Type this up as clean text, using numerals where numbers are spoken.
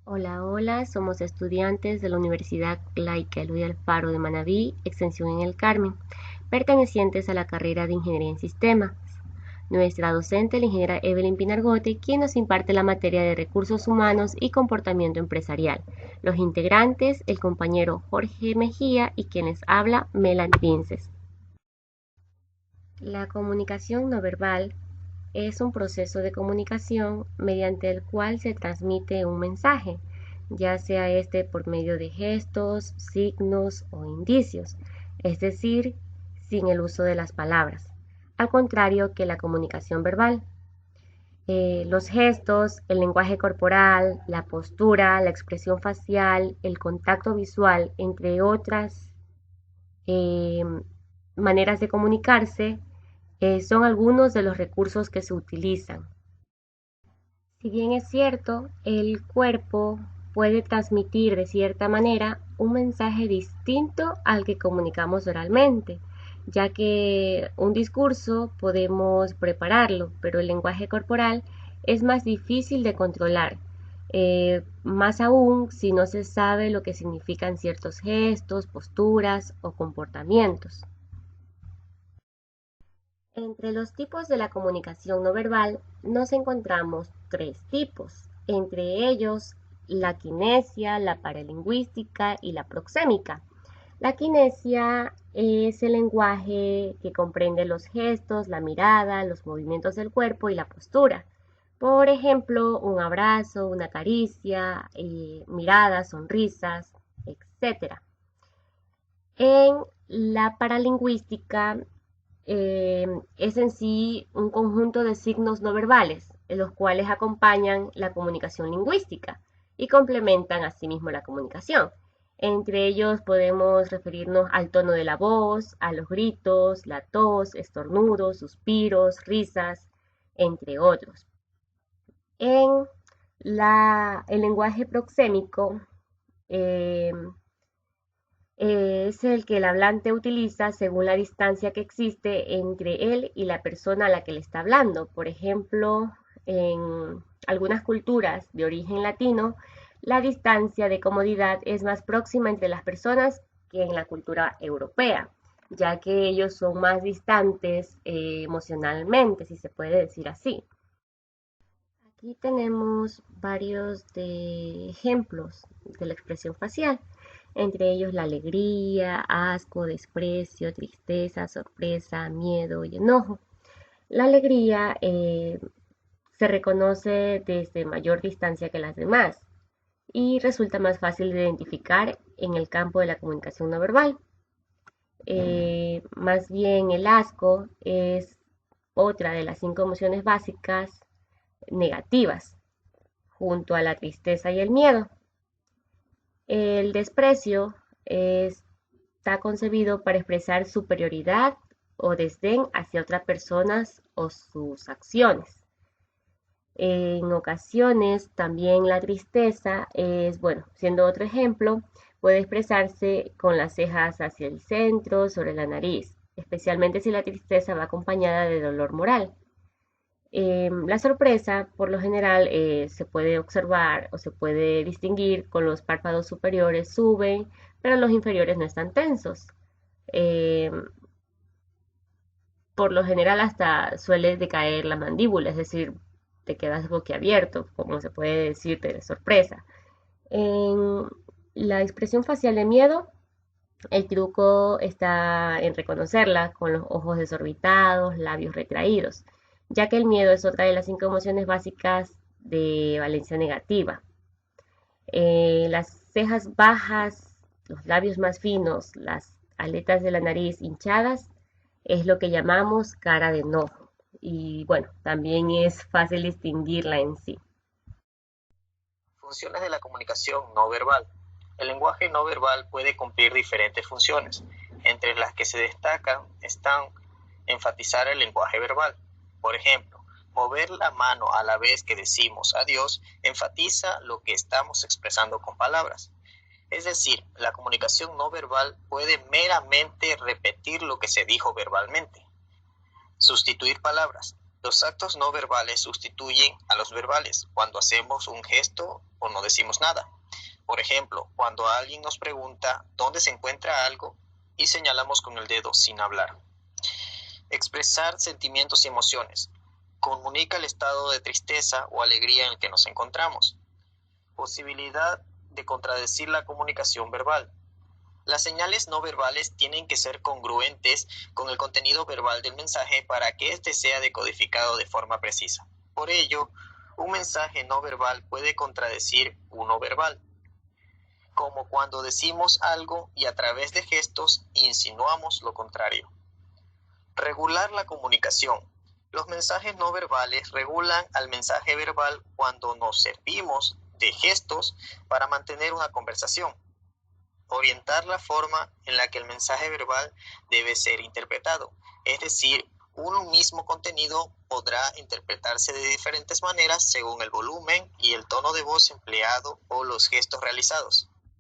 Hola, hola, somos estudiantes de la Universidad Laica Eloy Alfaro de Manabí, extensión en El Carmen, pertenecientes a la carrera de Ingeniería en Sistemas. Nuestra docente, la ingeniera Evelyn Pinargote, quien nos imparte la materia de Recursos Humanos y Comportamiento Empresarial. Los integrantes, el compañero Jorge Mejía y quienes habla, Melanie Vinces. La comunicación no verbal es un proceso de comunicación mediante el cual se transmite un mensaje, ya sea este por medio de gestos, signos o indicios, es decir, sin el uso de las palabras, al contrario que la comunicación verbal. Los gestos, el lenguaje corporal, la postura, la expresión facial, el contacto visual, entre otras eh, maneras de comunicarse, son algunos de los recursos que se utilizan. Si bien es cierto, el cuerpo puede transmitir de cierta manera un mensaje distinto al que comunicamos oralmente, ya que un discurso podemos prepararlo, pero el lenguaje corporal es más difícil de controlar, más aún si no se sabe lo que significan ciertos gestos, posturas o comportamientos. Entre los tipos de la comunicación no verbal nos encontramos tres tipos, entre ellos la kinesia, la paralingüística y la proxémica. La kinesia es el lenguaje que comprende los gestos, la mirada, los movimientos del cuerpo y la postura. Por ejemplo, un abrazo, una caricia, miradas, sonrisas, etc. En la paralingüística es en sí un conjunto de signos no verbales, los cuales acompañan la comunicación lingüística y complementan asimismo la comunicación. Entre ellos podemos referirnos al tono de la voz, a los gritos, la tos, estornudos, suspiros, risas, entre otros. En el lenguaje proxémico, eh, es el que el hablante utiliza según la distancia que existe entre él y la persona a la que le está hablando. Por ejemplo, en algunas culturas de origen latino, la distancia de comodidad es más próxima entre las personas que en la cultura europea, ya que ellos son más distantes emocionalmente, si se puede decir así. Aquí tenemos varios de ejemplos de la expresión facial, entre ellos la alegría, asco, desprecio, tristeza, sorpresa, miedo y enojo. La alegría se reconoce desde mayor distancia que las demás y resulta más fácil de identificar en el campo de la comunicación no verbal. Más bien el asco es otra de las 5 emociones básicas negativas, junto a la tristeza y el miedo. El desprecio está concebido para expresar superioridad o desdén hacia otras personas o sus acciones. En ocasiones también la tristeza es, bueno, siendo otro ejemplo, puede expresarse con las cejas hacia el centro, sobre la nariz, especialmente si la tristeza va acompañada de dolor moral. La sorpresa, por lo general, se puede observar o se puede distinguir con los párpados superiores suben, pero los inferiores no están tensos. Eh, por lo general hasta suele decaer la mandíbula, es decir, te quedas boquiabierto, como se puede decir de sorpresa. En la expresión facial de miedo, el truco está en reconocerla con los ojos desorbitados, labios retraídos, ya que el miedo es otra de las 5 emociones básicas de valencia negativa. Las cejas bajas, los labios más finos, las aletas de la nariz hinchadas, es lo que llamamos cara de enojo. Y bueno, también es fácil distinguirla en sí. Funciones de la comunicación no verbal. El lenguaje no verbal puede cumplir diferentes funciones, entre las que se destacan están enfatizar el lenguaje verbal. Por ejemplo, mover la mano a la vez que decimos adiós enfatiza lo que estamos expresando con palabras. Es decir, la comunicación no verbal puede meramente repetir lo que se dijo verbalmente. Sustituir palabras. Los actos no verbales sustituyen a los verbales cuando hacemos un gesto o no decimos nada. Por ejemplo, cuando alguien nos pregunta dónde se encuentra algo y señalamos con el dedo sin hablar. Expresar sentimientos y emociones. Comunica el estado de tristeza o alegría en el que nos encontramos. Posibilidad de contradecir la comunicación verbal. Las señales no verbales tienen que ser congruentes con el contenido verbal del mensaje para que éste sea decodificado de forma precisa. Por ello, un mensaje no verbal puede contradecir uno verbal, como cuando decimos algo y a través de gestos insinuamos lo contrario. Regular la comunicación. Los mensajes no verbales regulan al mensaje verbal cuando nos servimos de gestos para mantener una conversación. Orientar la forma en la que el mensaje verbal debe ser interpretado, es decir, un mismo contenido podrá interpretarse de diferentes maneras según el volumen y el tono de voz empleado o los gestos realizados.